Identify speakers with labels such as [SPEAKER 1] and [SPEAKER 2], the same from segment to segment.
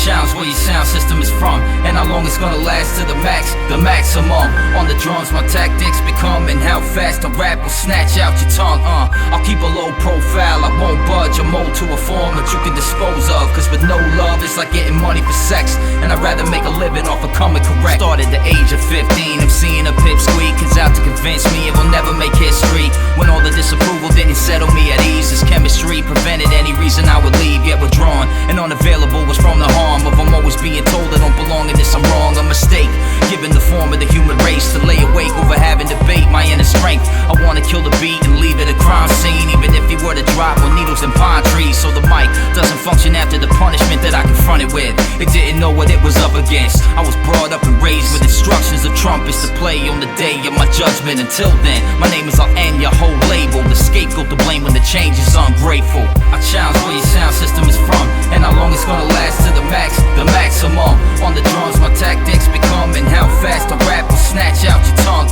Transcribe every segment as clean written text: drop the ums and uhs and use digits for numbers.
[SPEAKER 1] challenge where your sound system is from, and how long it's gonna last to the max, the maximum. On the drums my tactics become, and how fast a rap will snatch out your tongue. I'll keep a low profile, I won't budge or mold to a form that you can dispose of. Cause with no love it's like getting money for sex, and I'd rather make a living off of coming correct. Started the age of 15, I'm seeing a pipsqueak is out to convince me it will never make history. When all the disapproval didn't settle me at ease, this chemistry prevented any reason I would leave. Yet withdrawn and unavailable was from the harm of I'm always being told I don't belong in this, I'm wrong, a mistake. Given the form of the human race to lay awake over having debate my inner strength. I wanna kill the beat and leave it a crime scene, even if you were to drop on needles and pine trees. So the mic doesn't function after the punishment that I confronted with. It didn't know what it was up against. I was brought up and raised with instructions of trumpets to play on the day of my judgment. Until then, my name is I'll end your whole label, the scapegoat to blame when the change is ungrateful. I challenge where your sound system is from, and how long it's gonna last to the max, the maximum. On the drums my tactics become, and how fast a rap will snatch out your tongue.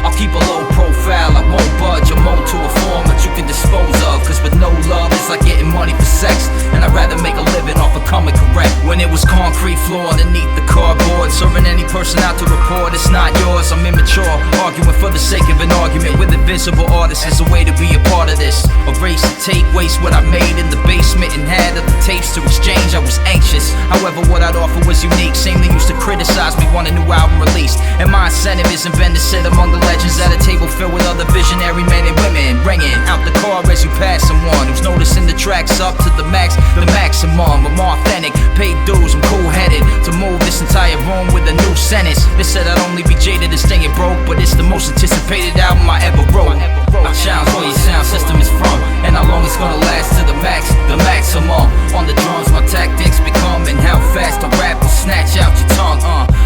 [SPEAKER 1] I'll keep a low profile, I won't budge or mold to a form that you can dispose of. Cause with no love it's like getting money for sex, and I'd rather make a living off of coming correct. When it was concrete floor underneath the cardboard, serving any person out to report it's not yours. I'm immature, arguing for the sake of an argument with invisible artists is a way to be a part of this. Erase and take, waste what I made in the basement and had other tapes to exchange. I was anxious, however what I'd offer was unique. Same they used to criticize me, want a new album released, and my incentive isn't been to sit among the legends at a table filled with other visionary men and women, bringing out the car as you pass someone who's noticing the tracks up to the max, the maximum. I'm authentic, paid dues, I'm cool-headed to move this entire room with a new sentence. They said I'd only be jaded and staying broke, but it's the most anticipated album I ever wrote. I challenge where your sound system is from, and how long it's gonna last to the max, the maximum. On the drums my tactics become, and how fast a rap will snatch out your tongue.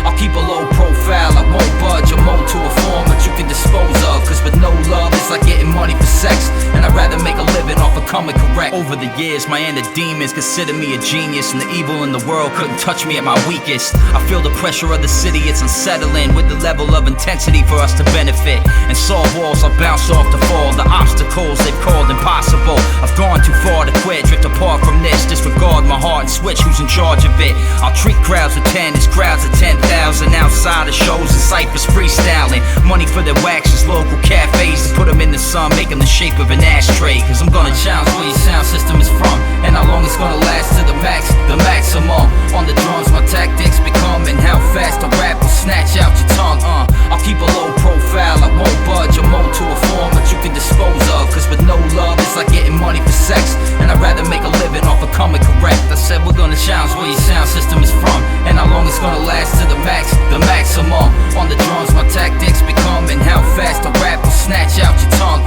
[SPEAKER 1] I'll keep a low profile, I won't budge or mold to a form that you can dispose of. Cause with no love it's like getting money for sex, and I'd rather make a living off of coming correct. Over the years my inner demons consider me a genius, and the evil in the world couldn't touch me at my weakest. I feel the pressure of the city, it's unsettling with the level of intensity for us to benefit. And saw walls I bounced off to fall, the obstacles they've called impossible. I've gone too far to quit, drift apart from this, disregard my heart and switch who's in charge of it. I'll treat crowds of 10 as crowds of 10,000 outside of shows and ciphers freestyling. Money for their waxes, local cafes to put them in the sun, make them the shape of an ashtray. Cause I'm gonna challenge where your sound system is from, and how long it's gonna last to the max, the maximum. On the drums my tactics become, and how fast a rap will snatch out your tongue. I'll keep a low profile, I won't budge or mold to a form that you can dispose of. Cause with no love it's like getting money for sex, and I'd rather make a living off of coming correct. I said we're gonna challenge where your sound system is from, and how long it's gonna last to the max, the maximum. On the drums my tactics become, and how fast a rap will snatch out your tongue.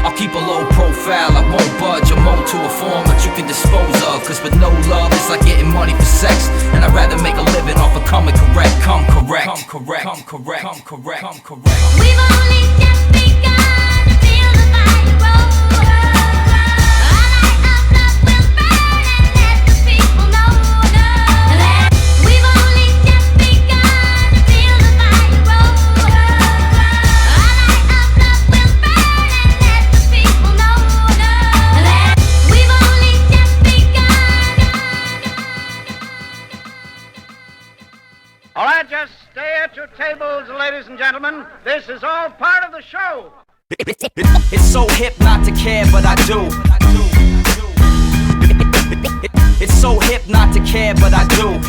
[SPEAKER 1] I'll keep a low profile, I won't budge or mold to a form that you can dispose of. Cause with no love it's like getting money for sex, and I'd rather make a living off of coming correct. Come correct, come correct, come correct, come correct, come correct.
[SPEAKER 2] We've only just begun to feel the fire roll.
[SPEAKER 3] All right, just stay at your tables, ladies and gentlemen. This is all part of the show.
[SPEAKER 1] It's so hip not to care, but I do. It's so hip not to care, but I do.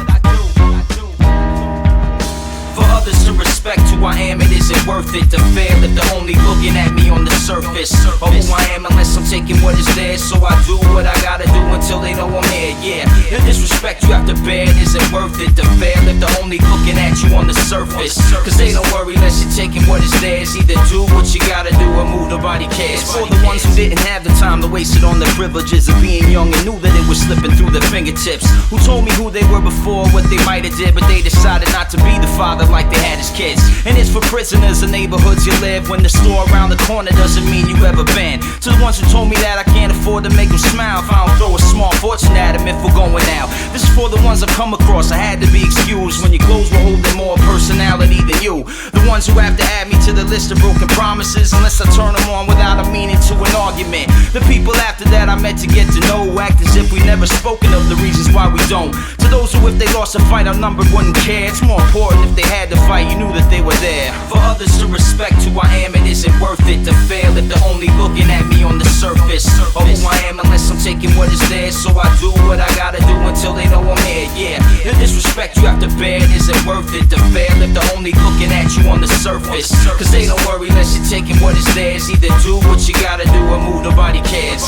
[SPEAKER 1] For others to respect who I am, it isn't worth it to fail if they're only looking at me on the surface of who I am, unless I'm taking what is theirs. So I do what I gotta do until they know I'm here. Yeah, the disrespect you have to bear, it isn't worth it to fail if they're only looking at you on the surface. Cause they don't worry unless you're taking what is theirs. Either do what you gotta do or move, nobody cares. For the ones who didn't have the time to waste it on the privileges of being young and knew that it was slipping through their fingertips, who told me who they were before, what they might have did, but they decided not to be the father like they had as kids. And it's for prisoners in neighborhoods you live, when the store around the corner doesn't mean you ever been. To the ones who told me that I can't afford to make them smile if I don't throw a small fortune at them if we're going out. This is for the ones I've come across, I had to be excused when your clothes were holding more personality than you. The ones who have to add me to the list of broken promises unless I turn them on without a meaning to an argument. The people after that I met to get to know act as if we never spoken of the reasons why we don't. To those who, if they lost a fight outnumbered, wouldn't care. It's more important if they had to fight, you knew that they were there. For others to respect who I am, it isn't worth it to fail if they're only looking at me on the surface of who I am, unless I'm taking what is theirs. So I do what I gotta do until they know I'm here. Yeah, the disrespect you have to bear, it isn't worth it to fail if they're only looking at you on the surface. Cause they don't worry unless you're taking what is theirs. Either do what you gotta do or move, nobody cares.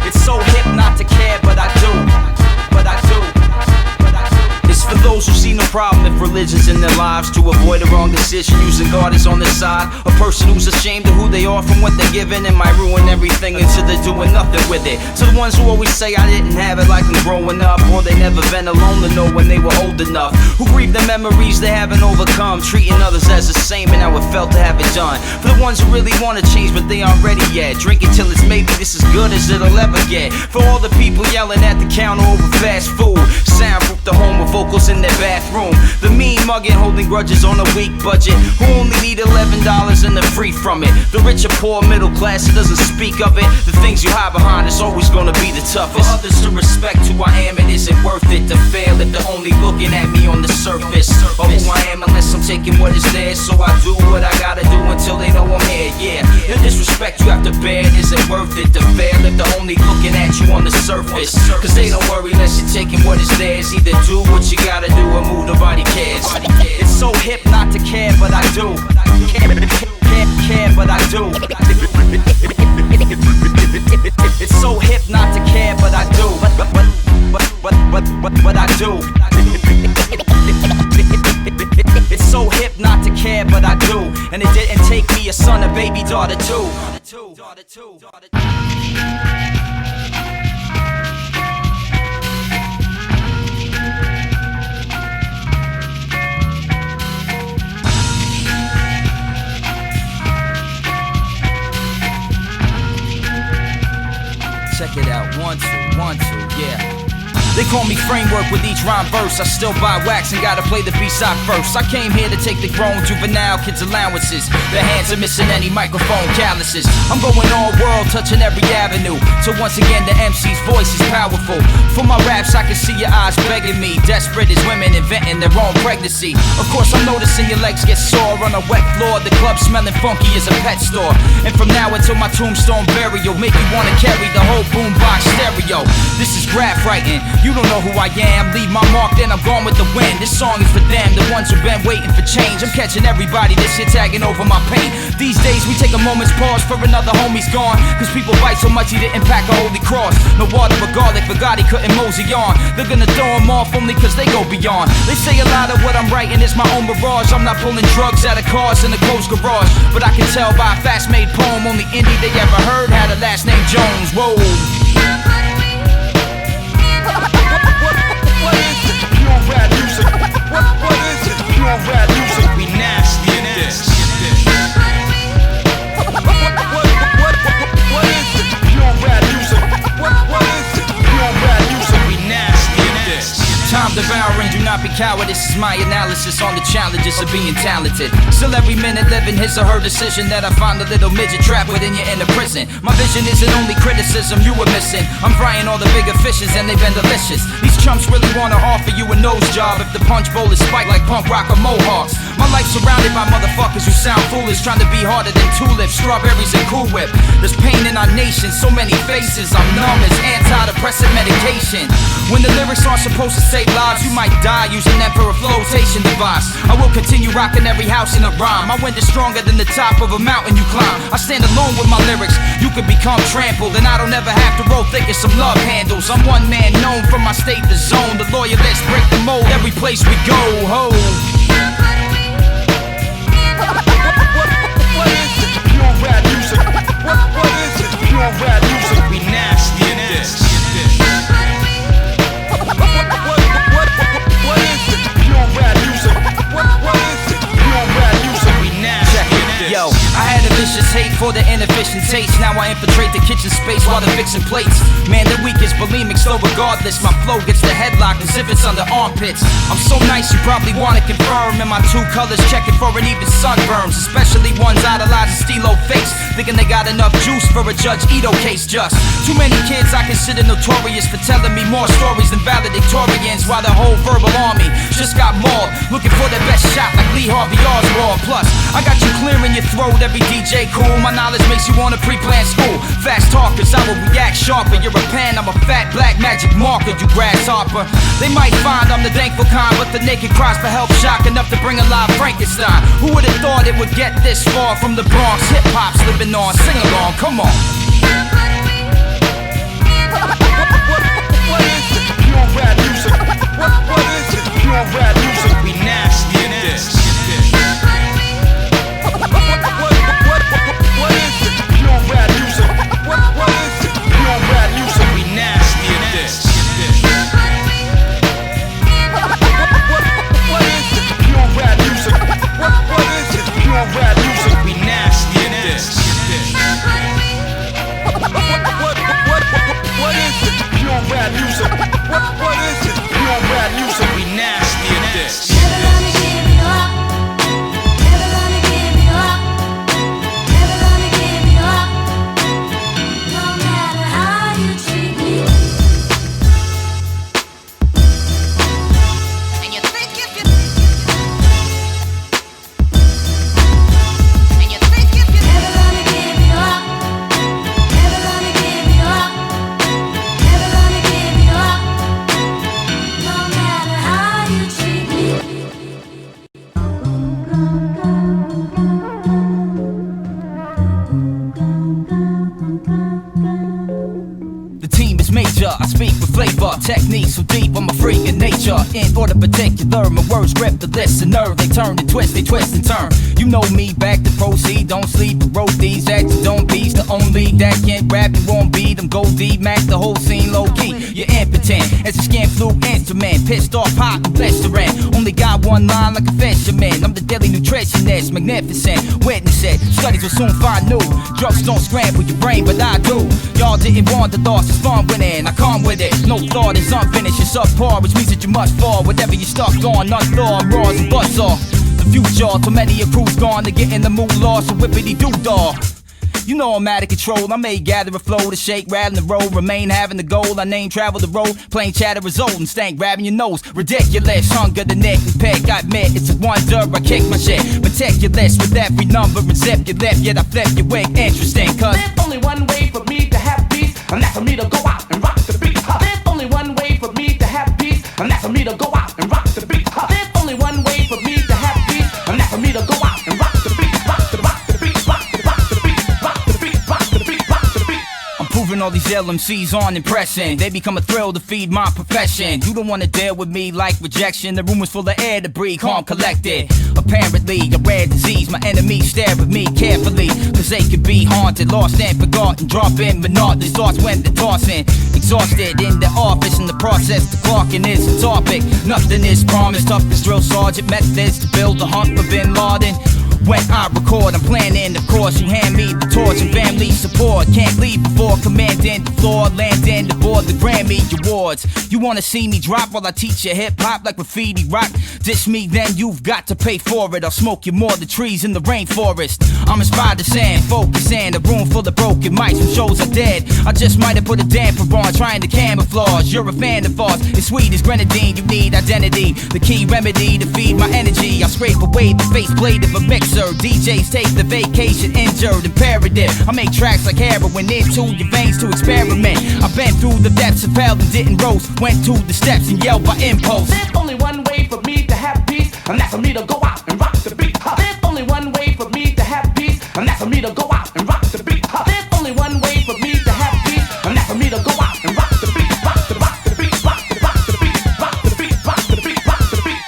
[SPEAKER 1] It's so hip not to care, but I do. It's for those who see no problem if religion's in their lives, to avoid a wrong decision using God as on their side. A person who's ashamed of who they are from what they're given and might ruin everything until they're doing nothing with it. To the ones who always say I didn't have it like I'm growing up, or they never been alone to know when they were old enough, who grieve the memories they haven't overcome, treating others as the same and how it felt to have it done. For the ones who really want to change but they aren't ready yet, drink it till it's maybe this as good as it'll ever get. For all the people yelling at the counter over fast food, soundproof the home with vocals in their bathroom, the mean mugging holding grudges on a weak budget, who only need $11 and they're free from it. The rich or poor middle class, it doesn't speak of it. The things you hide behind is always gonna be the toughest. For others to respect who I am, it isn't worth it to fail if they're only looking at me on the surface of who I am, unless I'm taking what is theirs. So I do what I gotta do until they know I'm here. Yeah, the disrespect you have to bear, it isn't worth it to fail if they're only looking at you on the surface. Cause they don't worry unless you're taking what is theirs. Either do what you gotta do or move, nobody cares. It's so hip not to care, but I do. Care, but I do. It's so hip not to care, but I do. But I do. It's so hip not to care, but I do. And it didn't take me a son, a baby daughter too. Check it out, 1, 2, yeah. They call me framework with each rhyme verse. I still buy wax and gotta play the B-side first. I came here to take the grown juvenile kids' allowances. Their hands are missing any microphone calluses. I'm going all world, touching every avenue. So once again the MC's voice is powerful. For my raps I can see your eyes begging me. Desperate as women inventing their own pregnancy. Of course I'm noticing your legs get sore on a wet floor. The club smelling funky as a pet store. And from now until my tombstone burial, make you wanna carry the whole boombox stereo. This is graph writing. You don't know who I am, leave my mark, then I'm gone with the wind. This song is for them, the ones who've been waiting for change. I'm catching everybody, this shit tagging over my pain. These days we take a moment's pause for another homie's gone. Cause people bite so much he didn't pack a holy cross. No water but garlic, forgot he couldn't mosey on. They're gonna throw him off only cause they go beyond. They say a lot of what I'm writing is my own mirage. I'm not pulling drugs out of cars in a closed garage. But I can tell by a fast-made poem, only indie they ever heard had a last name Jones. Whoa.
[SPEAKER 4] What is it? Pure rap music. What is it? Pure rap music.
[SPEAKER 1] We nasty in this.
[SPEAKER 4] What is it? Pure rap music. What is it? Pure rap music.
[SPEAKER 1] We nasty in this. Time devouring, do not be coward. This is my analysis on the challenges of being talented. Still every minute living his or her decision that I find a little midget trapped within your inner prison. My vision isn't only criticism you were missing. I'm frying all the bigger fishes and they've been delicious. These chumps really wanna offer you a nose job if the punch bowl is spiked like punk rock or mohawks. My life's surrounded by motherfuckers who sound foolish, trying to be harder than tulips, strawberries and Cool Whip. There's pain in our nation, so many faces. I'm numb as antidepressant medication. When the lyrics aren't supposed to save lives, you might die using them for a flotation device. I will continue rocking every house in a rhyme. My wind is stronger than the top of a mountain you climb. I stand alone with my lyrics, you could become trampled, and I don't ever have to roll thick as some love handles. I'm one man known from my state, the zone. The loyalists break the mold every place we go. Ho.
[SPEAKER 4] What is it? Pure rap music. What is it? Pure rap music.
[SPEAKER 1] We nasty in this.
[SPEAKER 4] What is it? Pure rap music. What is it? Pure rap music.
[SPEAKER 1] We nasty in this. Yo, I had a vicious hate for the inefficient taste. Now I infiltrate the kitchen space while they're fixing plates. Man, the weak is bulimic, so regardless, my flow gets the headlock as if it's under armpits. I'm so nice you probably wanna confirm. And my true colors checking for an even sunburns, especially ones idolizing Stilo face, thinking they got enough juice for a Judge Ito case. Just too many kids I consider notorious for telling me more stories than valedictorians, while the whole verbal army just got mauled, looking for their best shot like Lee Harvey Oswald. Plus, I got you clearing your throat, every DJ cool. My knowledge makes you wanna pre-plan school. Fast talkers, I will react sharper. You're a pen, I'm a fat black magic marker, you grasshopper. They might find I'm the thankful kind, but the naked cries for help shock enough to bring alive Frankenstein. Who would've thought it would get this far from the Bronx? Hip-hop's living on, sing along, come on.
[SPEAKER 4] What is it? Pure rap music. What is it? Pure rap music. We nasty in this. What is it? Pure rap music. What is it? Pure rap music. We nasty in this. What is it? Pure rap music. What is it? Pure rap music. We nasty in this. What is it? Pure rap music. What is it? Pure rap music. We nasty in this.
[SPEAKER 2] Never gonna give you up. Never gonna give you up. Never gonna give you up. No matter how you treat me. And you think if you never gonna give you up. Never gonna give you up. Never gonna give you up. No matter how you treat me.
[SPEAKER 1] The team is major, I speak with flavor. Techniques so deep, I'm a freak in nature. In order particular, my words grip the listener. They turn and twist, they twist and turn. You know me, back to proceed, don't sleep. I wrote these acts, don't be's the only that can't rap, you won't beat them. Go deep, max the whole scene low key. You're impotent, as a scan flu instrument. Pissed off, hot and blistering. Only got one line like a fisherman. I'm the daily nutritionist, magnificent. Witness it, studies will soon find new. Drugs don't scramble your brain, but I do. Y'all didn't want the loss, it's fun winning. I come with it, no thought is unfinished. It's subpar, which means that you must fall. Whatever you stuck on, unthawed, raws and buzz off. The future, too many a crew's gone to get in the mood lost. So whippity doo dah. You know I'm out of control, I may gather a flow to shake, rattle and roll, remain having the goal. I name travel the road, plain chatter result and stank grabbing your nose. Ridiculous, hunger the neck and peck, I admit it's a wonder I kick my shit. Meticulous with every number and zip your lip, yet I flip your wig. Interesting, cause
[SPEAKER 5] there's only one way for me to have peace, and that's for me to go out and rock the beat. There's only one way for me to have peace, and that's for me to go out and rock the beat. There's only one way for me to have peace, and that's for me to go out and rock the beat. Rock the beat, rock the beat, rock the beat, rock the beat, rock the beat.
[SPEAKER 1] I'm proving all these LMCs on impression. They become a thrill to feed my profession. You don't wanna deal with me like rejection. The room is full of air to breathe, calm collected. Apparently a rare disease, my enemies stare at me carefully, cause they could be haunted, lost and forgotten. Drop in monotonous thoughts when they're tossing. Exhausted in the office, in the process the clocking is a topic. Nothing is promised, tough as drill sergeant methods to build a hunt for Bin Laden. When I record, I'm planning, of course. You hand me the torch and family support. Can't leave before commanding the floor, landing aboard the Grammy Awards. You wanna see me drop while I teach you hip-hop like graffiti rock? Dish me, then you've got to pay for it. I'll smoke you more the trees in the rainforest. I'm inspired to sand, focus in a room full of broken mics. Some shows are dead, I just might have put a damper on, trying to camouflage. You're a fan of ours, it's sweet as grenadine. You need identity, the key remedy to feed my energy. I'll scrape away the faceplate of a mixer. DJs take the vacation, injured, imperative. I make tracks like heroin into your veins to experiment. I've been through the depths of hell and didn't roast. Went to the steps and yelled by impulse.
[SPEAKER 5] There's only one way for me to have peace, and that's for me to go out and rock the beat. There's only one way for me to have peace, and that's for me to go out and rock the beat. There's only one way for me to have peace, and that's for me to go out and rock the beat. Rock the beat, rock the beat, rock the beat, rock the beat, rock the beat.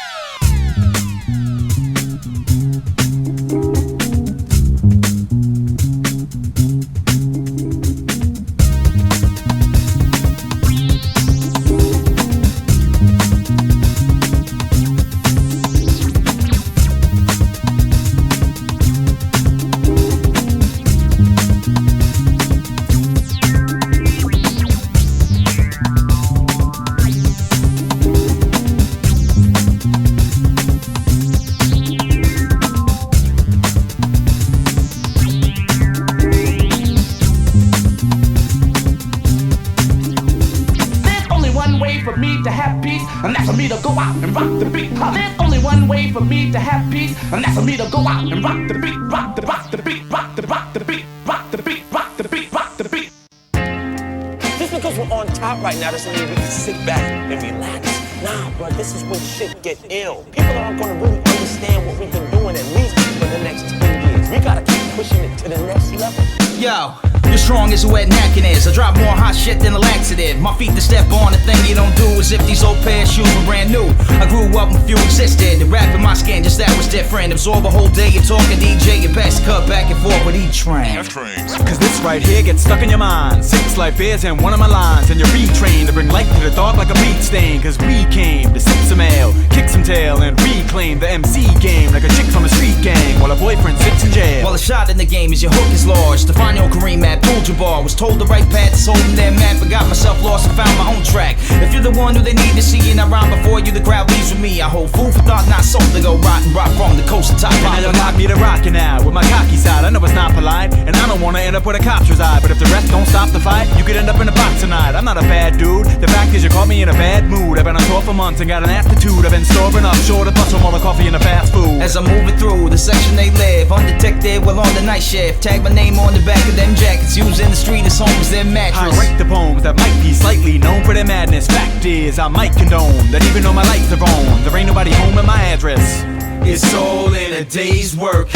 [SPEAKER 5] and that's for me to go out and rock the beat. There's only one way for me to have peace, and that's for me to go out and rock the beat, rock the beat, rock the beat, rock the beat, rock the beat, rock the beat, rock the beat.
[SPEAKER 6] Just because we're on top right now doesn't mean we can sit back and relax. Nah, bro, this is when shit get ill. People aren't gonna really understand what we've been doing at least for the next 10 years. We gotta keep pushing it to the next level.
[SPEAKER 1] Yo, you're strong as a wet napkin is. I drop more hot shit than a laxative. My feet to step on, the thing you don't do is if these old pair of shoes were brand new. I grew up when few existed. The rap in my skin, just that was different. Absorb a whole day of talking DJ and pass the cup back and forth with each train.
[SPEAKER 7] Cause this right here gets stuck in your mind. 6 life is in one of my lines, and you're retrained to bring light to the dark like a beat stain. Cause we came to sip some ale, kick some tail, and reclaim the MC game like a chick from a street gang while a boyfriend sits in jail.
[SPEAKER 1] While a shot in the game is your hook is large. Define your Kareem Abdul-Jabbar. Was told the right path is holding their map, but got myself lost and found my own track. If you're the one who they need to see and I rhyme before you, the crowd leaves with me. I hold food for thought, not sold to go rotten. Rock from the coast to top.
[SPEAKER 7] And now you got me to rockin' now with my cocky side. I know it's not polite, and I don't wanna end up where the cops reside. But if the rest don't stop the fight, you could end up in a box tonight. I'm not a bad dude. The fact is you caught me in a bad mood. I've been on tour for months and got an attitude. I've been storing up, sure to bust some all the coffee and the fast food.
[SPEAKER 1] As I'm moving through the section they live, undetected while on the night shift. Tag my name on the back of them jackets, used in the street as home as their
[SPEAKER 7] I
[SPEAKER 1] mattress.
[SPEAKER 7] write the poems that might be slightly known for their madness. Fact is, I might condone that even though my lights are on, there ain't nobody home at my address.
[SPEAKER 8] It's all in a day's work.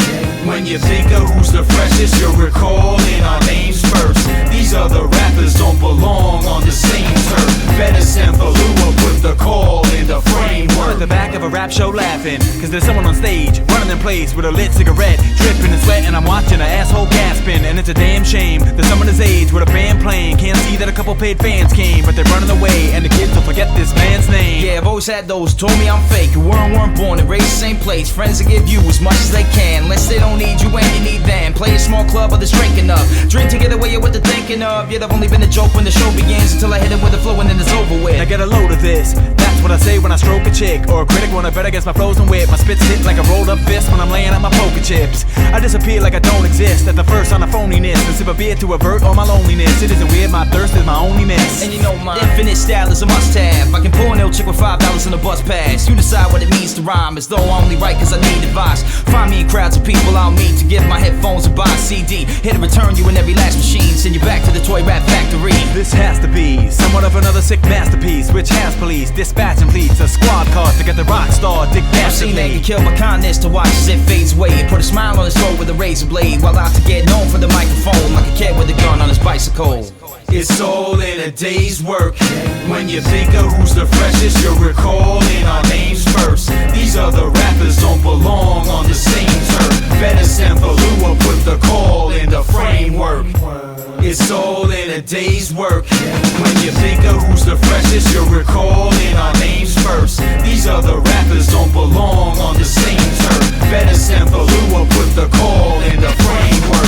[SPEAKER 8] When you think of who's the freshest, you're recalling our names first. These other rappers don't belong on the same turf. Better send Falua, put the call in the framework.
[SPEAKER 7] I'm at the back of a rap show laughing, cause there's someone on stage, running in place with a lit cigarette, dripping and sweat, and I'm watching an asshole gasping. And it's a damn shame that someone his age with a band playing can't see that a couple paid fans came, but they're running away, and the kids will forget this man's name.
[SPEAKER 1] Yeah, I've always had those who told me I'm fake, who weren't born and raised the same place. Friends that give you as much as they can, unless they don't need you and you need them. Play a small club, others drinking up. Drink together where you're what they're thinking of. Yet I've only been a joke when the show begins, until I hit it with a flow and then it's over with.
[SPEAKER 7] Now get a load of this. That's what I say when I stroke a chick, or a critic wanna bet against my frozen wit. My spit's hit like a rolled up fist when I'm laying out my poker chips. I disappear like I don't exist at the first on a phoniness, and sip a beer to avert all my loneliness. It isn't weird, my thirst is my only miss.
[SPEAKER 1] And you know my infinite style is a must-have. I can pull an ill chick with $5 in a bus pass. You decide what it means to rhyme, as though I only write cause I need advice. Find me in crowds of people I'll meet to give my headphones and buy a CD. Here to return you in every last machine, send you back to the toy rap factory.
[SPEAKER 7] This has to be somewhat of another sick masterpiece, which has police dispatching fleets of squad cars to get the rock star Dick
[SPEAKER 1] I've seen that
[SPEAKER 7] Dastardly.
[SPEAKER 1] get killed by kindness to watch as it fades away. Put a smile on his throat with a razor blade, while out to get known for the microphone like a kid with a gun on his bicycle.
[SPEAKER 8] It's all in a day's work. When you think of who's the freshest, you're recalling our names first. These other rappers don't belong on the same turf. Better send Falua, put the call in the framework. It's all in a day's work. When you think of who's the freshest, you're recalling our names first. These other rappers don't belong on the same turf. Better send Falua, put the call in the framework.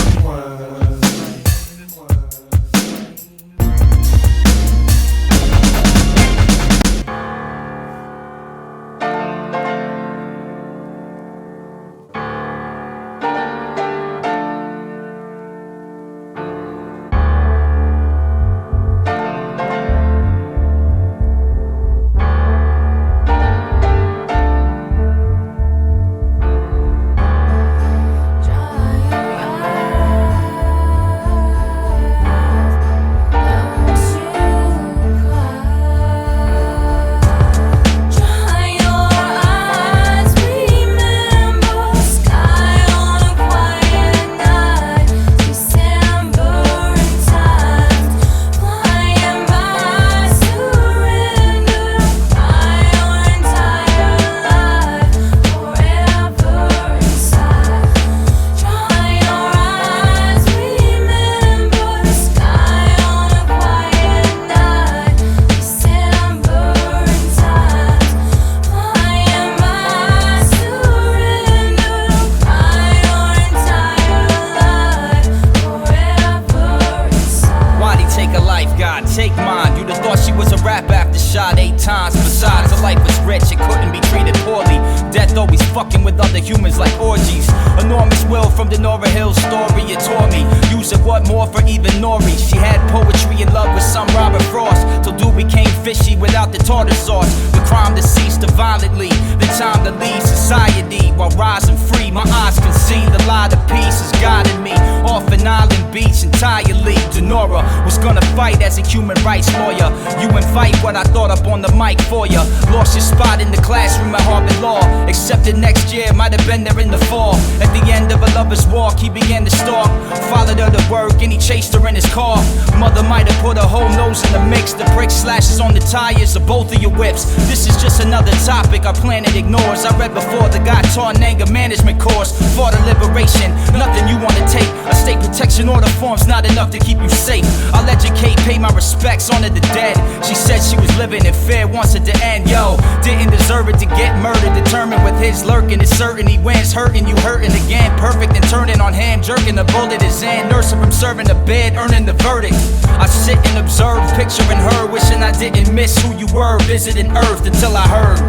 [SPEAKER 1] Take mine, you'd have thought she was a rap after shot 8 times. Besides, her life was rich, it couldn't be treated poorly. Death always fucking with other humans like orgies. Enormous will from the Nora Hill story, it tore me. Use it what more for even Nori. She had poetry in love with some Robert Frost, till dude became fishy without the tartar sauce. The crime to cease to violently, the time to leave society while rising free. My eyes can see the light of peace is guiding me off an island beach entirely. Denora was gonna fight as a human rights lawyer. You invite what I thought up on the mic for ya. Lost your spot in the classroom at Harvard Law. Accepted next year, might have been there in the fall. At the end of a lover's walk, he began to stalk. Followed her to work and he chased her in his car. Mother might have put her whole nose in the mix. The brick slashes on the tires of both of your whips. This is just another topic our planet ignores. I read before the guy taught an anger management course. For the liberation, nothing you wanna take. A state protection order form's not enough to keep you safe. I'll educate, pay my respects, honor the dead. She said she was living in fear, wants it to end. Yo, didn't deserve it to get murdered. Determined with his lurking, it's certain he wins. Hurting you, hurting again. Perfect and turning on him, jerking the bullet is in. Nursing from serving the bed, earning the verdict. I sit and observe, picturing her, wishing I didn't miss who you were. Visiting Earth until I heard.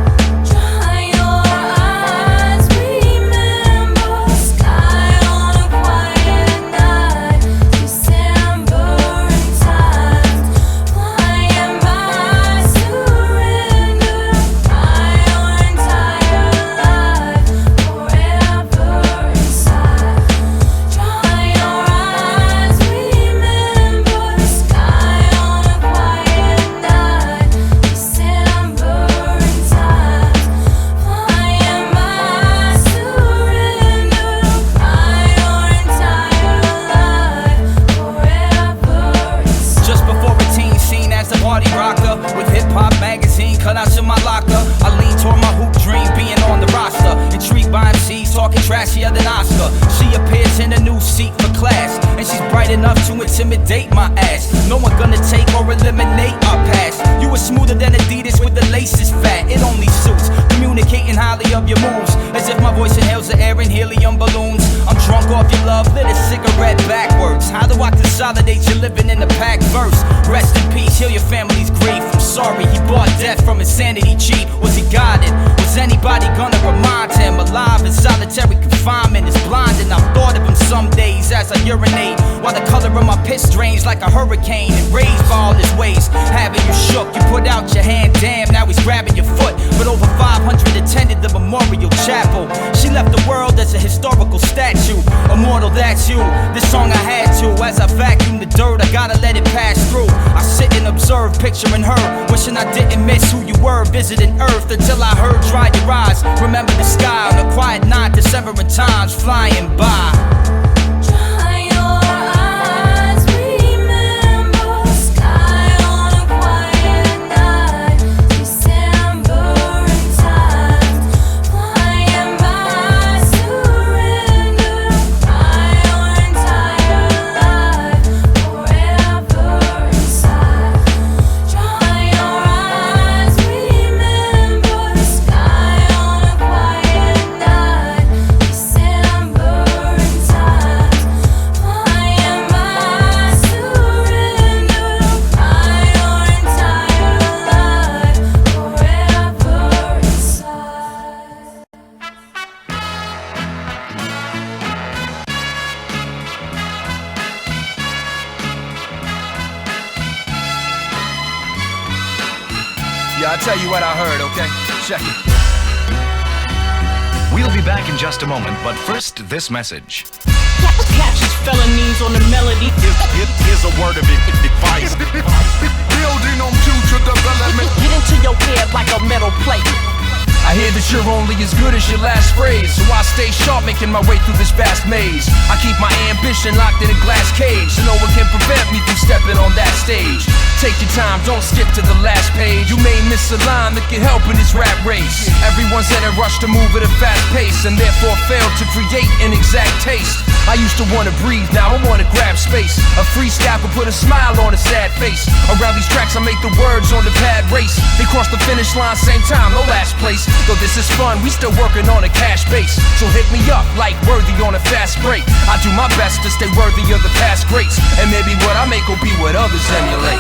[SPEAKER 2] Dry your eyes, remember the sky on a quiet night. December and times flying by, surrender, cry your entire life, forever inside. Dry your eyes, remember the sky on a quiet night. December and times flying by, surrender, cry your entire life, forever inside.
[SPEAKER 1] Just before a teen scene as a party rocker, with hip-hop magazine cut out in my locker, I lean toward my hoop dream being on the roster. Intrigued by MCs talking trashier than Oscar. She appears in a new seat for class, and she's bright enough to intimidate my ass. No one gonna take or eliminate our past. You were smoother than Adidas with the laces fat. It only suits communicating highly of your moves, as if my voice inhales the air in helium balloons. I'm drunk off your love, lit a cigarette backwards. How do I consolidate your living in a packed verse? Rest in peace, heal your family's grief. I'm sorry, he bought death from insanity cheap. Was he guided? Was anybody gonna remind him? Alive in solitary confinement is blinding. I've thought of him some days as I urinate, while the color of my piss drains like a hurricane. Enraged by all his ways, having you shook. You put out your hand, damn, now he's grabbing your foot. But over 500 attended the memorial chapel. She left the world as a historical statue. Immortal, that's you. This song I had to. As I vacuum the dirt, I gotta let it pass through. I sit and observe, picturing her, wishing I didn't miss who you were. Visiting Earth until I heard dry your eyes. Remember the sky on a quiet night, December and times flying by.
[SPEAKER 2] Dry your eyes, remember the sky on a quiet night. December and times flying by, surrender, cry your entire life, forever inside. Dry your eyes, remember the sky on a quiet night. December and times flying by, surrender, cry your entire life, forever inside.
[SPEAKER 8] Yeah, I'll tell you what I heard, okay? Check it.
[SPEAKER 9] We'll be back in just a moment, but first, this message.
[SPEAKER 5] Catches felonies on the melody.
[SPEAKER 9] Here's a word of advice.
[SPEAKER 4] Building on future development.
[SPEAKER 5] Get into your head like a metal plate.
[SPEAKER 8] I hear that you're only as good as your last phrase, so I stay sharp making my way through this vast maze. I keep my ambition locked in a glass cage, so no one can prevent me from stepping on that stage. Take your time, don't skip to the last page. You may miss a line that can help in this rap race. Everyone's in a rush to move at a fast pace, and therefore fail to create an exact taste. I used to wanna breathe, now I wanna grab space. A freestyle will put a smile on a sad face. Around these tracks I make the words on the pad race. They cross the finish line same time, no last place. Though this is fun, we still working on a cash base. So hit me up like Worthy on a fast break. I do my best to stay worthy of the past greats, and maybe what I make will be what others emulate.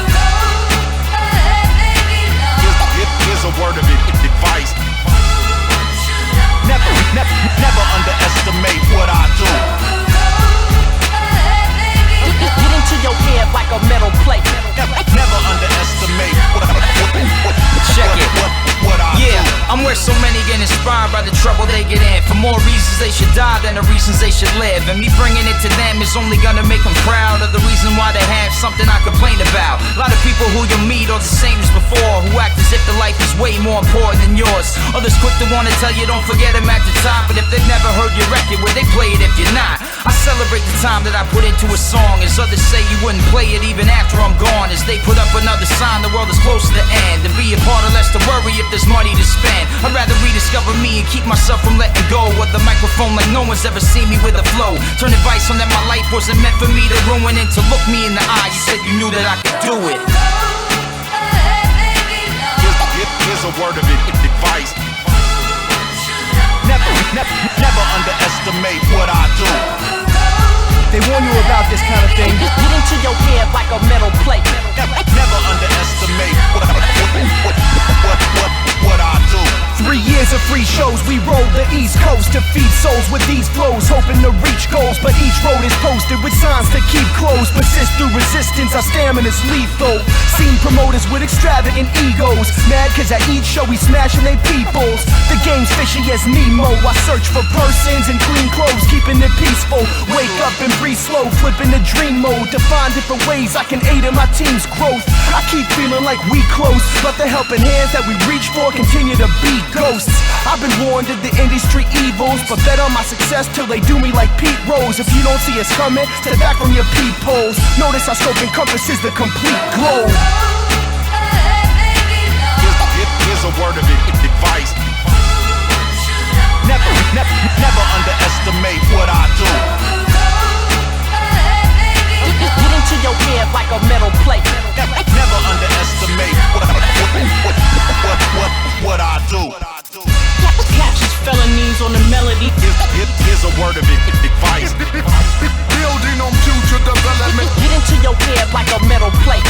[SPEAKER 9] Here's a word of advice. Never underestimate what I do.
[SPEAKER 5] Get into your head like a metal plate.
[SPEAKER 9] Never underestimate
[SPEAKER 1] Check it.
[SPEAKER 9] what I do.
[SPEAKER 1] Yeah, I'm where so many get inspired by the trouble they get in. For more reasons they should die than the reasons they should live. And me bringing it to them is only gonna make them proud of the reason why they have something I complain about. A lot of people who you meet are the same as before, who act as if the life is way more important than yours. Others quick to wanna tell you don't forget them at the top, but if they've never heard your record, well they play it if you're not. I celebrate the time that I put into a song, as others say you wouldn't play it even after I'm gone. As they put up another sign, the world is close to the end. To be a part of less to worry if there's money to spend. I'd rather rediscover me and keep myself from letting go of the microphone like no one's ever seen me with a flow. Turn advice on that my life wasn't meant for me to ruin, and to look me in the eye, you said you knew that I could do it.
[SPEAKER 9] Here's a word of advice. Never underestimate what I do.
[SPEAKER 7] They warn you about this kind of thing.
[SPEAKER 5] Get into your head like a metal plate.
[SPEAKER 9] Never underestimate what I do.
[SPEAKER 7] 3 years of free shows, we roll the East Coast to feed souls with these flows, hoping to reach goals. But each road is posted with signs to keep closed. Persist through resistance, our stamina's lethal. Seen promoters with extravagant egos, mad cause at each show we smashing they peoples. The game's fishy as Nemo, I search for persons in clean clothes, keeping it peaceful. Wake up and breathe slow, flipping the dream mode to find different ways I can aid in my team's growth. I keep feeling like we close, but the helping hands that we reach for continue to be ghosts. I've been warned of the industry evils, but bet on my success till they do me like Pete Rose. If you don't see us coming, step back from your peepholes. Notice our scope encompasses the complete globe.
[SPEAKER 9] Here's a word of advice. Never underestimate what I do.
[SPEAKER 5] Get into your head like a metal plate.
[SPEAKER 9] Never underestimate what I do.
[SPEAKER 5] Catches felonies on the melody.
[SPEAKER 9] Here's a word of advice.
[SPEAKER 4] Building on future development.
[SPEAKER 5] Get into your head like a metal plate.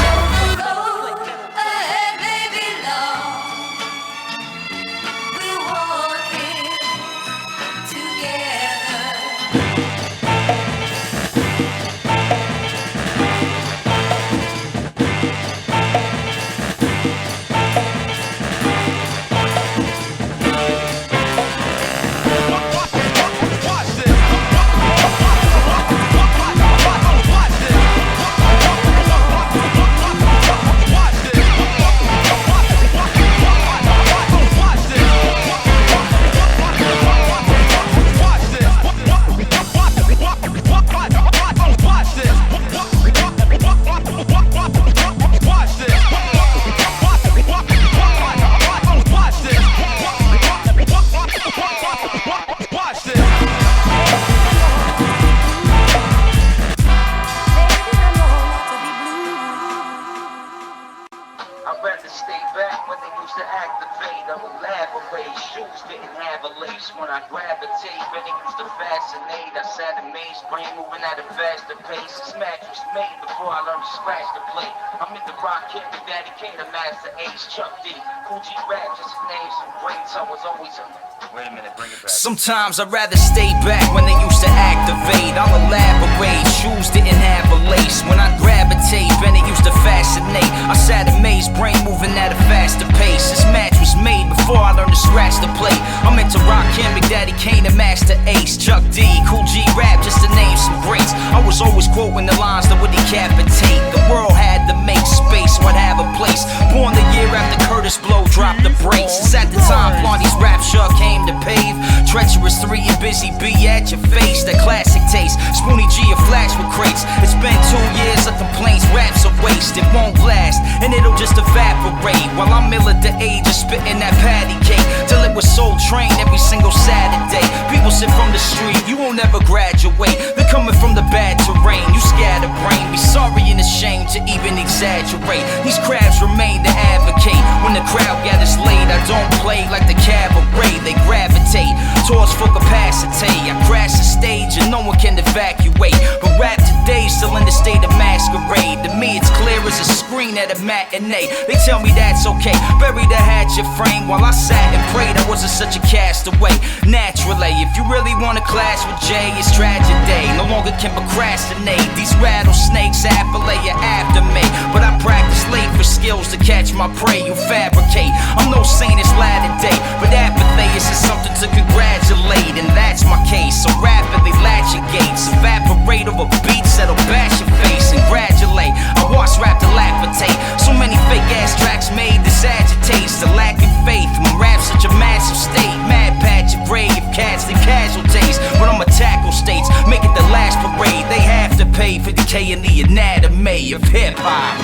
[SPEAKER 1] Sometimes I'd rather stay back when they used to activate. I'll elaborate, shoes didn't have a lace. When I gravitate, and it used to fascinate. I sat amazed, brain moving at a faster pace. This match was made before I learned to scratch the plate. I'm into Rakim, Big Daddy Kane, and Master Ace. Chuck D, Cool G Rap, just to name some greats. I was always quoting the lines that would decapitate. The world had to make space, so I'd have a place. Born the year after Curtis Blow dropped the brakes. It's at the time Blondie's rap sure came to pave. Treacherous 3 and Busy B at your face. That classic taste. Spoonie G a flash with crates. It's been 2 years of complaints. Rap's a waste. It won't last, and it'll just evaporate. While I'm ill at the age of spitting that patty cake. Till it was Soul Train every single Saturday. People sit from the street. You won't ever graduate. They're coming from the bad terrain. You scatterbrain. Be sorry and ashamed to even exaggerate. These crabs remain to advocate. When the crowd gathers late, I don't play like the cabaret. They gravitate towards full capacity. I crash the stage and no one can evacuate. But rap today's still in the state of masquerade. To me it's clear as a screen seen at a matinee. They tell me that's okay. Bury the hatchet frame while I sat and prayed I wasn't such a castaway. Naturally, if you really wanna clash with Jay, it's tragic day. No longer can procrastinate. These rattlesnakes affiliate after me, but I practice late for skills to catch my prey. You fabricate. I'm no saint, it's latter day, but apathy is just something to congratulate, and that's my case. So rapidly latch your gates, evaporate over beats that'll bash your face and gratulate. I watch rap dilapidate. So many fake ass tracks made, this agitates the lack of faith. When rap's such a massive state, mad patch of grave cats and casualties. But I'ma tackle states, make it the last parade. They have to pay for decay in the anatomy of hip hop.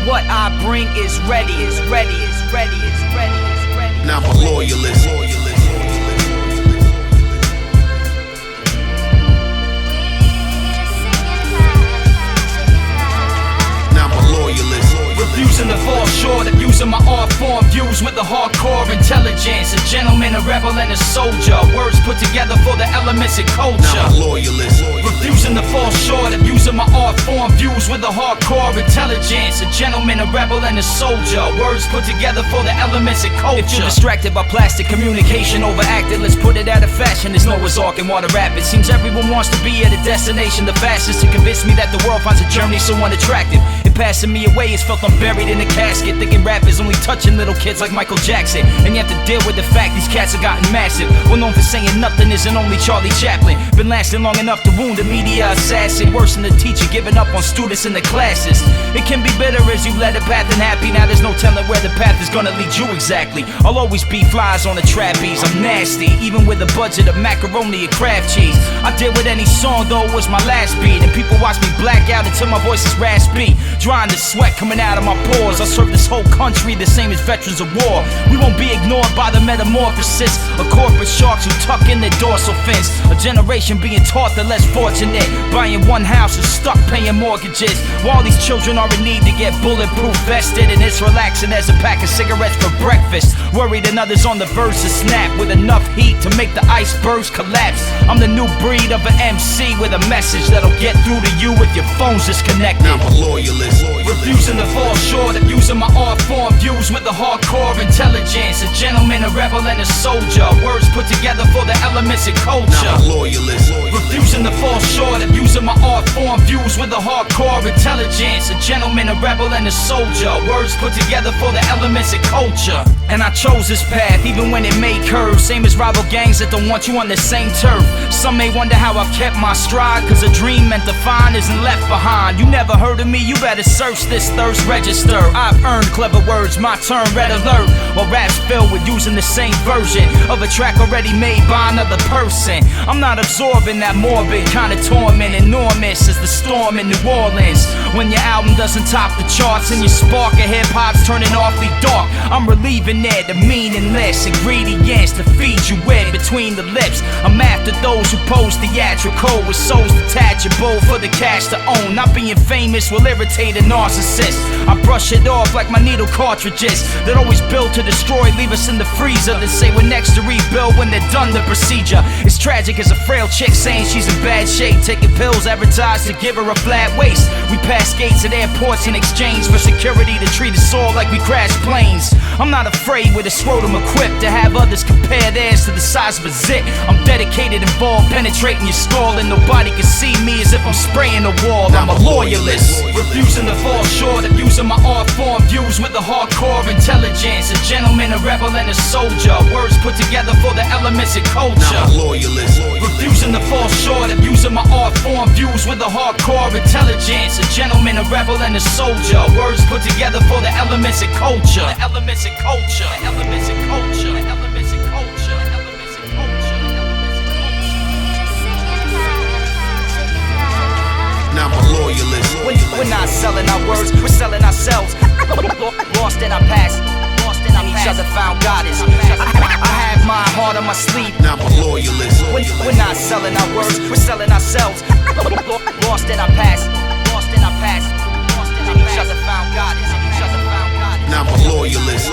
[SPEAKER 1] What I bring is ready, is ready, is ready, is ready, is ready.
[SPEAKER 9] Now I'm a loyalist. Now I'm a loyalist.
[SPEAKER 1] Refusing to fall short of using my art form views with a hardcore intelligence. A gentleman, a rebel, and a soldier. Words put together for the elements and culture.
[SPEAKER 9] Now I'm a loyalist.
[SPEAKER 1] Refusing to fall short of using my art form views with a hardcore intelligence. A gentleman, a rebel, and a soldier. Words put together for the elements and culture. If you're distracted by plastic communication, overacted, let's put it out of fashion. There's Noah's Ark and water rapids. Seems everyone wants to be at a destination the fastest, to convince me that the world finds a journey so unattractive. And passing me away is felt I'm buried in a casket, thinking rap is only touching little kids like Michael Jackson. And you have to deal with the fact these cats have gotten massive. Well known for saying nothing isn't only Charlie Chaplin. Been lasting long enough to wound a media assassin. Worse than the teacher giving up on students in the classes. It can be bitter as you led a path unhappy. Now there's no telling where the path is gonna lead you exactly. I'll always be flies on the trapeze. I'm nasty, even with a budget of macaroni and Kraft cheese. I deal with any song though it was my last beat, and people watch me black out until my voice is raspy. Drying the sweat coming out of my pores. I serve this whole country the same as veterans of war. We won't be ignored by the metamorphosis of corporate sharks who tuck in their dorsal fins. A generation being taught the less fortunate, buying one house and stuck paying mortgages, while these children are in need to get bulletproof vested. And it's relaxing as a pack of cigarettes for breakfast, worried another's on the verge to snap with enough heat to make the icebergs collapse. I'm the new breed of an MC with a message that'll get through to you if your phone's disconnected.
[SPEAKER 9] Now I'm a loyalist.
[SPEAKER 1] Refusing to fall short of using my art form views with a hardcore intelligence. A gentleman, a rebel, and a soldier. Words put together for the elements and culture.
[SPEAKER 9] Now I'm a loyalist.
[SPEAKER 1] Refusing to fall short of using my art form views with a hardcore intelligence. A gentleman, a rebel, and a soldier. Words put together for the elements and culture. And I chose this path even when it made curves. Same as rival gangs that don't want you on the same turf. Some may wonder how I've kept my stride, cause a dream meant to find isn't left behind. You never heard of me, you better search this thirst register. I've earned clever words, my turn, red alert. While rap's filled with using the same version of a track already made by another person. I'm not absorbing that morbid kind of torment, enormous as the storm in New Orleans. When your album doesn't top the charts and your spark of hip-hop's turning awfully dark, I'm relieving it, the meaningless ingredients to feed you with between the lips. I'm after those who pose theatrical with souls detachable for the cash to own. Not being famous will irritate a narcissist. I brush it off like my needle cartridges that always build to destroy, leave us in the freezer, then say we're next to rebuild when they're done the procedure. It's tragic as a frail chick saying she's in bad shape, taking pills advertised to give her a flat waist. We pass gates at airports in exchange for security to treat us all like we crash planes. I'm not afraid with a scrotum equipped to have others compare theirs to the size of a zit. I'm dedicated, involved, penetrating your skull, and nobody can see me as if I'm spraying the wall. I'm a loyalist, refusing to fall short of using my art form views with a hardcore intelligence. A gentleman, a rebel, and a soldier. Words put together for the elements and culture.
[SPEAKER 9] Now I'm a loyalist.
[SPEAKER 1] Refusing to fall short of using my art form views with a hardcore intelligence. A gentleman, a rebel, and a soldier. Words put together for the elements and culture. The elements and culture. The elements and culture. The elements and culture. The elements and culture.
[SPEAKER 9] Now I'm a loyalist.
[SPEAKER 1] We're not selling our words, we're selling ourselves. Lost in our past, lost in each other, found goddess. I have my heart on my sleeve.
[SPEAKER 9] Now I'm a loyalist.
[SPEAKER 1] We're not selling our words, we're selling ourselves. Lost in our past, lost in our past, lost in each other, found goddess. Each other, found goddess.
[SPEAKER 9] Now I'm a loyalist.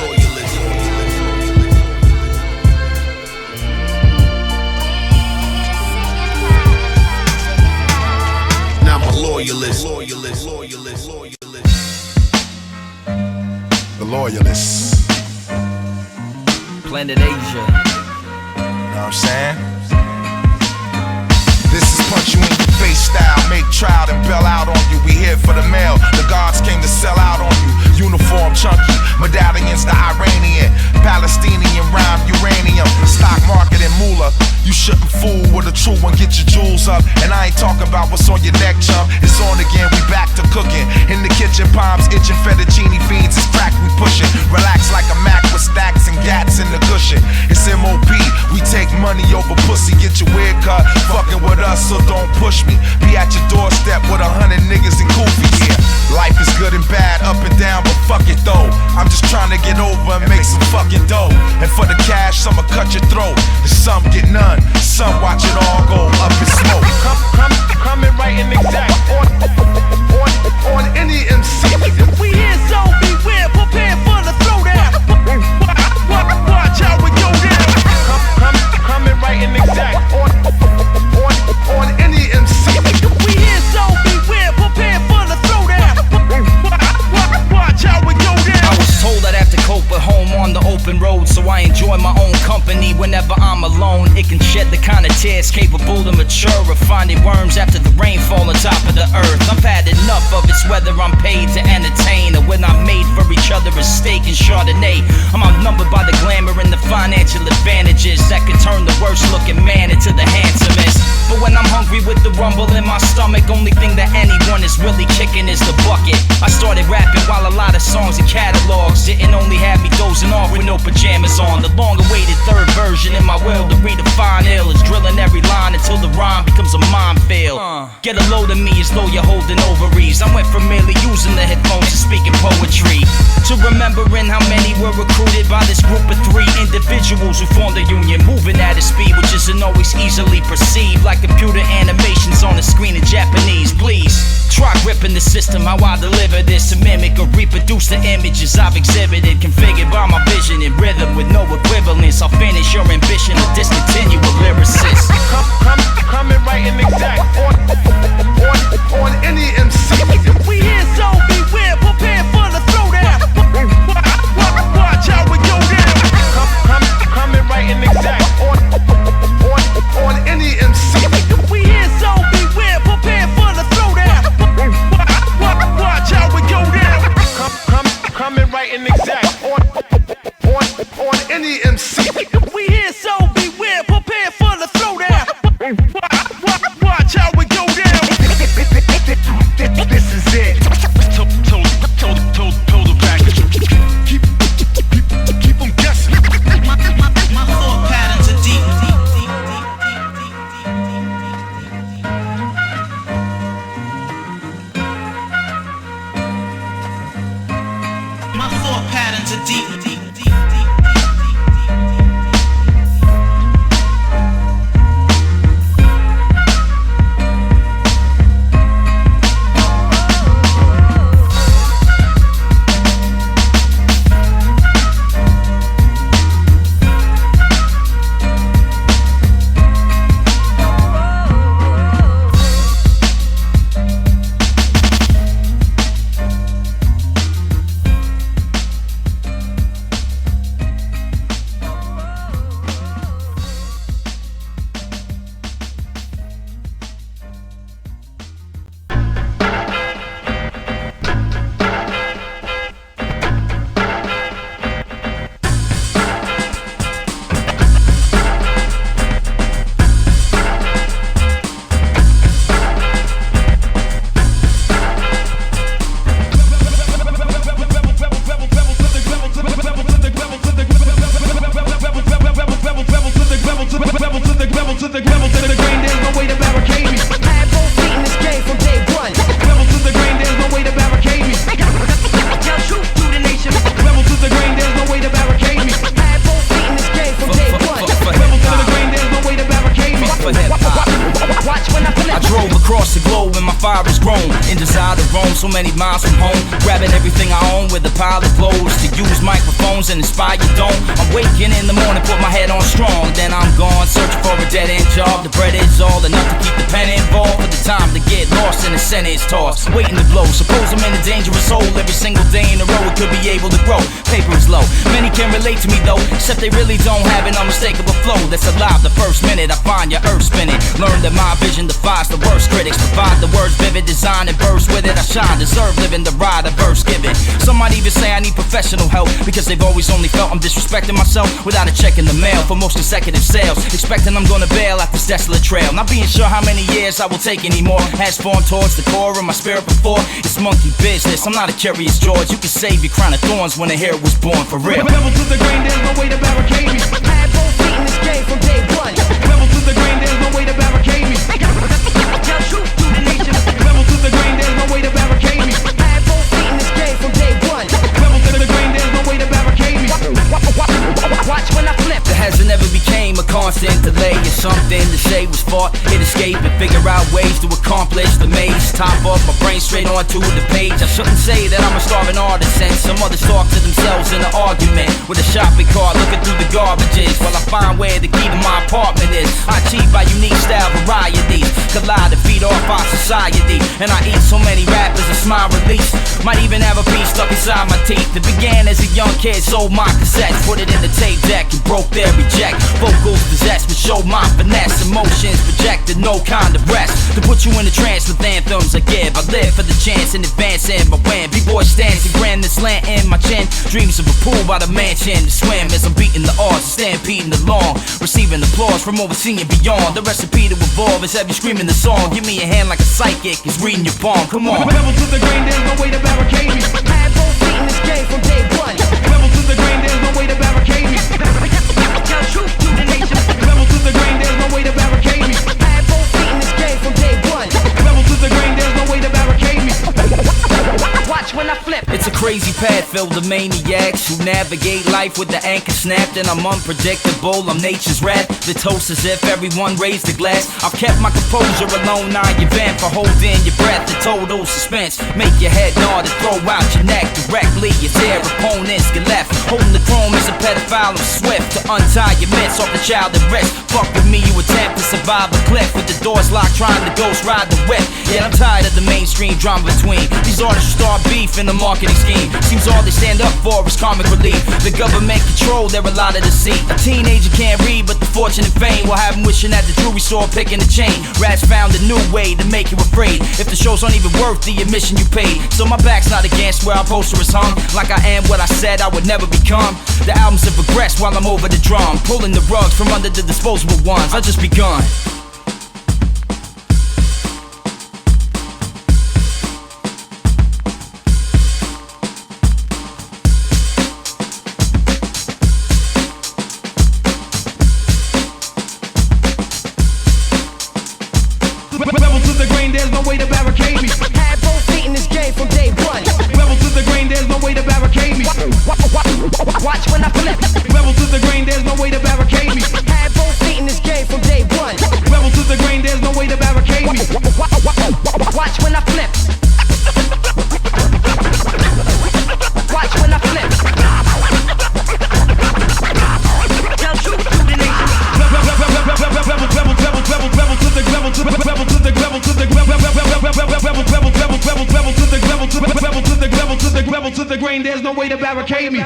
[SPEAKER 9] loyalists.
[SPEAKER 1] Planet Asia.
[SPEAKER 9] You know what I'm saying? This is punch you in your face style, make trial and bail out on you. We here for the mail, the guards came to sell out on you. Uniform chunky, medallions the Iranian, Palestinian rhyme uranium, stock market and moolah. You shouldn't fool with a true one, get your jewels up. And I ain't talking about what's on your neck, chump. It's on again, we back to cooking. In the kitchen, palms itching, fettuccine fiends, it's crack, we pushing. Relax like a Mac with stacks and gats in the cushion. It's MOP, we take money over pussy, get your wig cut. Fucking with us, so don't push me. Be at your doorstep with 100 niggas in goofy, yeah. Life is good and bad, up and down, but fuck it though. I'm just trying to get over and make some fucking dough. And for the cash, I'ma cut your throat. And some get none, some watch it all go up in smoke.
[SPEAKER 4] Coming right and exact on any MC. We here, so beware, prepare for the throwdown. Watch how we go down. Coming right and exact on any MC. We here, so beware, prepare for the throwdown. Watch how we go down.
[SPEAKER 1] I was told I'd have to cope at home on the open road, so I enjoy my own company whenever I'm alone. It can shed the kind of tears capable to mature of finding worms after the rainfall on top of the earth. I've had enough of it's whether I'm paid to entertain or when I'm made for each other as steak and Chardonnay. I'm outnumbered by the glamour and the financial advantages that could turn the worst looking man into the handsomest. But when I'm hungry with the rumble in my stomach, only thing that anyone is really kicking is the bucket. I started rapping while a lot of songs and catalogs didn't only have me dozing off with no pajamas on. The long-awaited third version in my will to redefine ill is drilling every line until the rhyme becomes a minefield. Get a load of me as though you're holding ovaries. I went from merely using the headphones to speaking poetry, to remembering how many were recruited by this group of 3 individuals who formed a union, moving at a speed which isn't always easily perceived, like computer animations on the screen in Japanese. Please try gripping the system, how I deliver this, to mimic or reproduce the images I've exhibited, configured by my vision in rhythm with no equivalence. I'll finish your ambition to discontinue a lyricist.
[SPEAKER 4] Coming right and exact on any MC. We here, so beware, prepare for the throwdown. Watch how we go down. Coming right and exact on any MC. We here, so beware, prepare for the throwdown. Watch how we go down. Coming right and exact on any MC. We here, so beware, prepare for the throwdown. Watch how we go down. This is it. Told the package. Keep them guessing.
[SPEAKER 1] My thought patterns are deep. My thought patterns are deep. So many miles from home, grabbing everything I own with a pile of clothes to use microphones and inspire your dome. I'm waking in the morning, put my head on strong, then I'm gone, searching for a dead-end job. The bread is all enough to keep the pen involved. For the time to get lost in the sentence toss, waiting to blow. Suppose I'm in a dangerous hole every single day in a row. It could be able to grow. Paper is low. Many can relate to me though, except they really don't have an unmistakable flow that's alive. The first minute I find your earth spinning. Learn that my vision defies the worst critics. Provide the words vivid, design and verse with it. I shine, deserve living the ride, a verse given. Some might even say I need professional help, because they've always only felt I'm disrespecting myself without a check in the mail for most consecutive sales. Expecting I'm gonna bail at this desolate trail, not being sure how many years I will take anymore. Has formed towards the core of my spirit before. It's monkey business, I'm not a curious George. You can save your crown of thorns when a hair was born for real.
[SPEAKER 4] Rebel to the grain, there's no way to barricade me.
[SPEAKER 5] Had both feet in this game from day one.
[SPEAKER 4] Rebel to the grain, there's no way to barricade me.
[SPEAKER 5] Tell truth to the nation.
[SPEAKER 4] Rebel to the grain, there's no way to barricade me.
[SPEAKER 5] Had both feet in this game from day one.
[SPEAKER 4] Rebel to the grain, there's no way to barricade me.
[SPEAKER 5] Watch when I flip.
[SPEAKER 1] That hasn't ever became a constant delay. It's something to say was fought, hit escape and figure out ways to accomplish the maze. Top up my brain straight onto the page. I shouldn't say that I'm a starving artist, and some others talk to themselves in an argument with a shopping cart looking through the garbages while I find where the key to my apartment is. I achieve by unique style varieties, collide to feed off our society, and I eat so many rappers a smile release. Might even have a piece stuck inside my teeth. It began as a young kid, sold my cassettes, put it in the tape deck and broke their reject. Vocals possessed but show my finesse. Emotions projected, no kind of rest. To put you in a trance with anthems I give. I live for the chance in advancing my win. B-boy stands and grand this slant in my chin. Dreams of a pool by the mansion to swim as I'm beating the odds, stampeding along, receiving applause from overseeing and beyond. The recipe to evolve is have you screaming the song. Give me a hand like a psychic is reading your palm. Come on.
[SPEAKER 4] Rebel to the grain, there's no way to barricade me.
[SPEAKER 5] Had both feet in this game from day one.
[SPEAKER 4] Rebel to the grain, there's no way to barricade me.
[SPEAKER 5] Tell truth to the nation.
[SPEAKER 4] Rebel to the grain, there's no way to barricade me.
[SPEAKER 5] Had both feet in this game from day one.
[SPEAKER 4] Rebel to the grain, there's no way to barricade me.
[SPEAKER 5] Watch when I flip.
[SPEAKER 1] It's a crazy path filled with maniacs who navigate life with the anchor snapped. And I'm unpredictable, I'm nature's wrath. The toast as if everyone raised a glass. I've kept my composure alone, now you vamp for holding your breath. The total suspense, make your head nod and throw out your neck directly. Your dear opponents get left. Holding the chrome is a pedophile, I'm swift to untie your mitts off the child at risk. Fuck with me, you attempt to survive a cliff with the doors locked, trying to ghost ride the whip. Yeah, I'm tired of the mainstream drama between these artists who start beef in the marketing scheme. Seems all they stand up for is comic relief. The government control, they're a lot of deceit. A teenager can't read, but the fortune and fame will have him wishing at the jewelry store picking the chain. Rats found a new way to make you afraid. If the shows aren't even worth the admission you paid. So my back's not against where our poster is hung. Like I am what I said I would never become. The albums have progressed while I'm over the drum, pulling the rugs from under the disposable ones. I just begun.
[SPEAKER 4] Rebel to the grain, there's no way to barricade me.
[SPEAKER 5] Had both feet in this game from day one.
[SPEAKER 4] Rebel to the grain, there's no way to barricade me.
[SPEAKER 5] Watch when I flip.
[SPEAKER 4] Rebel to the grain, there's no way to barricade me.
[SPEAKER 5] Had both feet in this game from day one.
[SPEAKER 4] Rebel to the grain, there's no way to barricade me.
[SPEAKER 5] Watch when I flip. Watch when I flip. Tell truth to the nation.
[SPEAKER 4] Rebel to the grain, there's no way to barricade me.